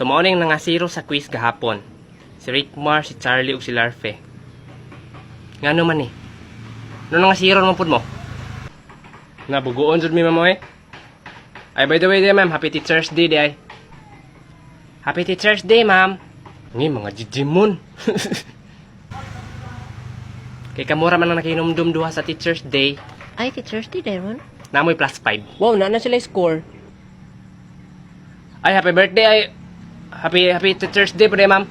So mauning nangasiro sa quiz gahapon. Si Rickmar, si Charlie ug si Larfe. Ngano man eh? Ano nangasiro naman pud mo? Nabugoon jud mi mamoy. Ay by the way day ma'am, happy Teacher's Day day. Happy Teacher's Day ma'am. Ngi mga jijimon. Kay kamura man ang nakinomdom duha sa Teacher's Day. Ay, Teacher's Day, Daron. Namoy +5. Wow, na sila score. Ay happy birthday ay. Happy Teacher's Day po day ma'am.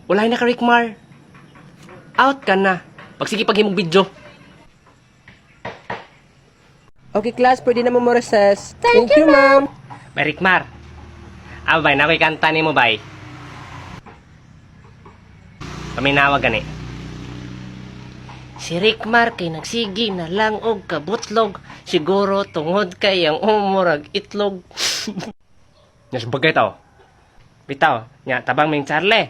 Wala na ka Rickmar. Out ka na. Pagsige paghimog video. Okay, class, pwede na mo recess. Thank you, ma'am. Bay Rickmar. Abay, na ako'y kanta ni mo, bay. Paminawag gani. Si Rickmar kay nagsigi na lang og kabutlog. Siguro tungod kay ang umurag itlog. Nya bagay tao. Bitaw, nya tabang ming Charlie.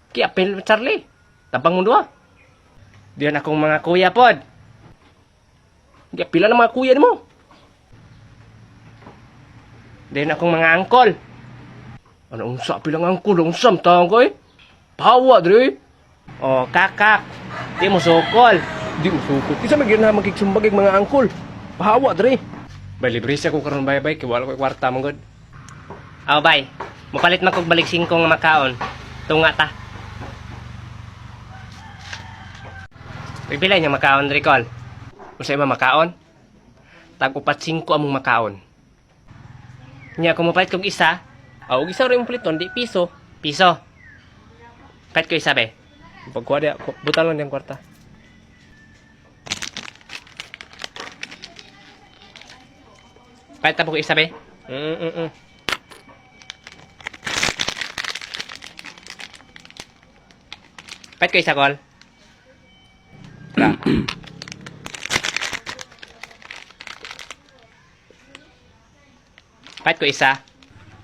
Ki apel Charlie. Tabang mo duha. Diyan akong mga kuya pod. Di pila ng mga kuya mo. Diyan akong mga angkol. Ano unsa pilang angkol, unsam taong ko eh. Pawa dre. Oh, kakak. Di mo sukol. Di usukot. Isa magyud na magkiksumbagig mga angkol. Pahawa dre. Bay, libre siya kung karon bay-bay. Kaya wala ko kwarta mong god. Aw, bay. Mupalit man kog balik 5 nga makaon. Tunga ta. Pipilay niya makaon, Ricol. Kung sa iba makaon, tag-upat 5 among makaon. Nya, kung mupalit kog isa, Og isa rin pliton, di piso. piso. Palit ko isa, be. Pagkuha dia, butan lang yung kwarta. Palit ta po ko isa, be. Palit ko isa, Col. Tara. Palit ko isa.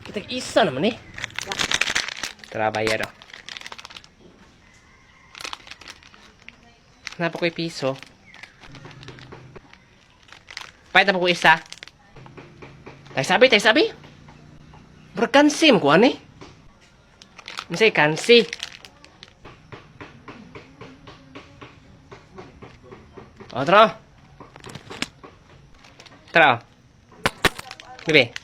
Kitag isa naman eh. Tara, bayad o. Hanap ko yung piso. Palit na po ko isa. Tay sabi. Berkansi mo kuha ni. Misay kansi. O, tara. Tara o. Bibi.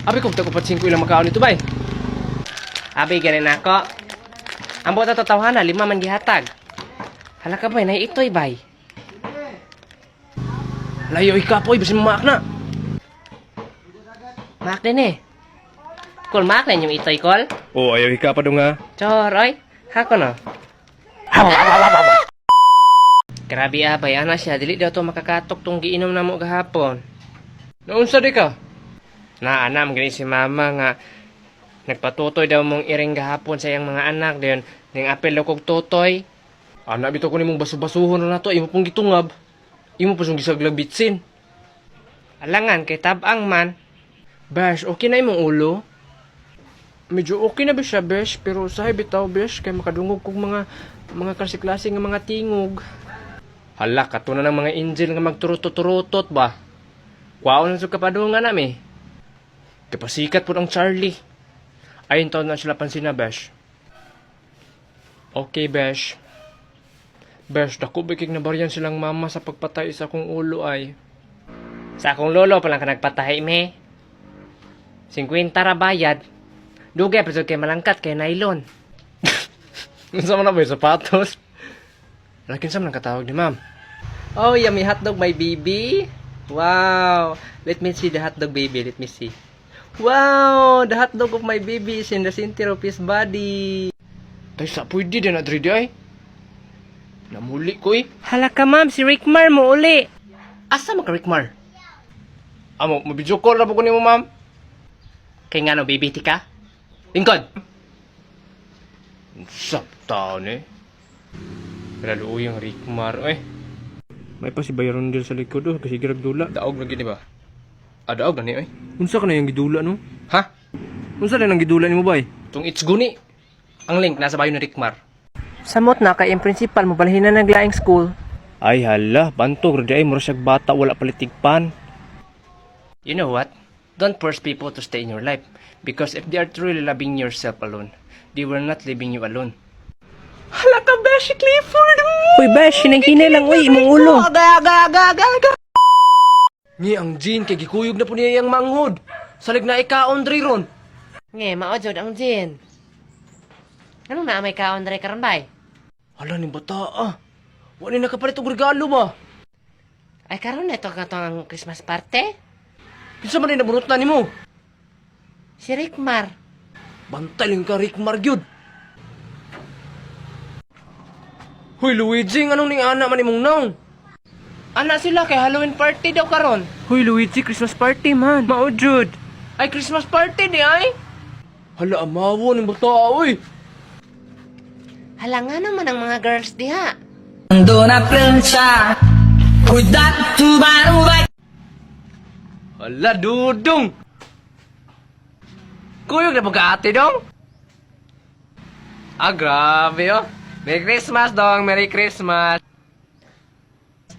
Abi kung tagupat 5 ilang makaon ito bay. Abi ganin ako. Ang buta tatawhana 5 man gihatag. Hala ka bay, nay itoy bay. Layo ikapoy, basin maak na. Maak din eh. Kol maak na yung itoy kol. Oh, ayaw hika pa dong nga. Choroy, hako na. Grabe abay, ana siya. Dili daw to makakatok tong giinom na mo gahapon. Naunsa di ka? Naanam gani si mama nga nagpatutoy daw mong iring gahapon sa iyang mga anak dayon ning apel daw kog tutoy. Anak bitaw ko nimong baso-basuhon na to, imo pong gitungab. Imo pa sung gisaglag bitsin. Alangan kay tabang man. Besh, okay na imong ulo? Medyo okay na ba siya, Besh? Pero sahay bitaw, Besh, kay makadungog kong mga klase-klase nga mga tingog. Hala, kato na ng mga angel nga magturutot-turutot ba? Kwaon na sa kapadungan nami. Kapasikat po ang Charlie. Ayun taon na sila pansin na, Besh. Okay, Besh. Besh, dako bigig na baryan silang mama sa pagpatay sa akong ulo ay. Sa akong lolo pa lang ka nagpatahi me. 50 ra bayad. Dugay pa kay malangkat kay nylon. Unsa man na ba yung sapatos? Lakin sa man ang katawag ni ma'am. Oh, yummy hotdog, my baby. Wow. Let me see the hotdog, baby. Let me see. Wow, the hotdog of my baby is in the center of his body. Tay sa pwede din na dridi ay. Namuli ko eh. Hala ka ma'am, si Rickmar mo uli. Asa man ka, Rickmar? Amo, mabidyo call na po ko ni mo, ma'am. Kay nga no, baby tika? Lingkod! Sap taon eh. Lalo yung Rickmar eh. May pa si Bayron din sa likod oh, kasi giragdula. Daog lagi di ba? Daog na ni eh. Unsa ka na yung gidula no? Ha? Unsa na yung gidula ni mo bay? Itong it's guni. Ang link nasa bayo ni Rickmar. Samot na kay ang principal mo balhin na naglaing school. Ay hala, bantog radi ay mura siyag bata wala palitigpan. You know what? Don't force people to stay in your life. Because if they are truly loving yourself alone, they will not leaving you alone. Hala ka, Beshi Clifford! Uy, Besh, hinay-hinay lang, uy, imong ulo. Ni ang Jean, kay gikuyog na po niya yung manghod. Salig na ikaon, Dre, ron. Nge, maojod ang Jin. Anong na may kaon dre karon bay? Hala ni bata, ah. Wala na kapalit og regalo ba? Ay karon na ito ang Christmas party? Kinsa man ay nabunot na nimo? Si Rickmar. Bantay lang ka, Rickmar, gyud. Hoy, Luigi, anong ning ana man imong naong? Ana sila kay Halloween party daw karon. Hoy Luigi, Christmas party man. Mao jud. Ay, Christmas party di ay? Hala, amawo ng bata, oy. Halangan naman ang mga girls diha. Hala, dudong. Kuyog na pagkaati dong. Ah, grabe oh. Merry Christmas dong, Merry Christmas.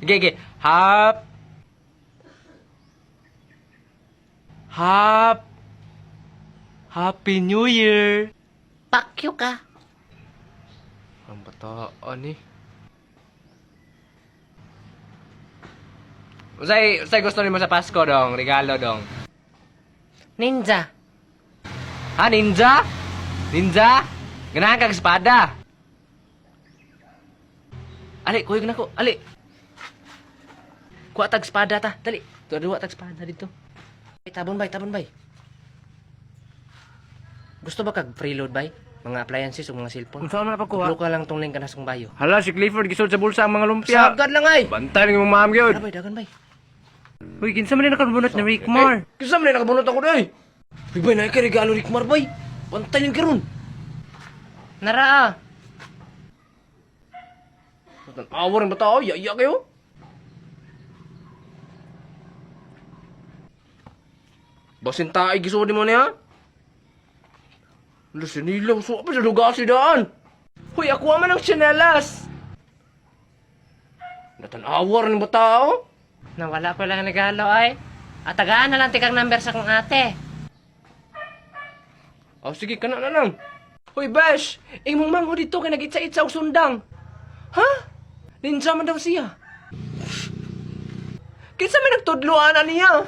Sige. Happy New Year. Pakyo ka. Ang bataan eh. Usay gusto nimo sa Pasko dong, regalo dong. Ninja. Ha, ninja? Ninja? Ganahan kag espada. Ali, kuyog na ko. Ali. Kuha tag espada ta. Dali. Tuwa tag espada dito. Ay, tabon bay. Gusto ba kag preload bay? Mga appliances o mga cellphone? Unsa man pagkuha? Uplo ka lang tong link kanas kong bayo. Hala si Clifford gisod sa bulsa ang mga lumpia. Sagad lang ay. Bantay lang imong ma'am gyud. Bay, dagan bay. Uy, kinsa man nakabunot ni Rickmar? Kinsa man nakabunot ako day? Uy, bay, na kay regalo Rickmar bay. Bantay lang karon. Naraa. Awar ng bata, iya kayo. Basin tayo gisod mo niya. Lusin nilaw, so apa sa lugar si daan? Hoy, ako man ang tsinelas. Natanawar ng bata, oh. Nawala ko lang ang regalo ay. At tagaan na lang tikang number sa kong ate. Oh, sige, kana na lang. Hoy, Bash, imong mangho dito kay nag-itsa-itsa og sundang. Ha? Ninja man daw siya. Kinsa may nagtudloan niya?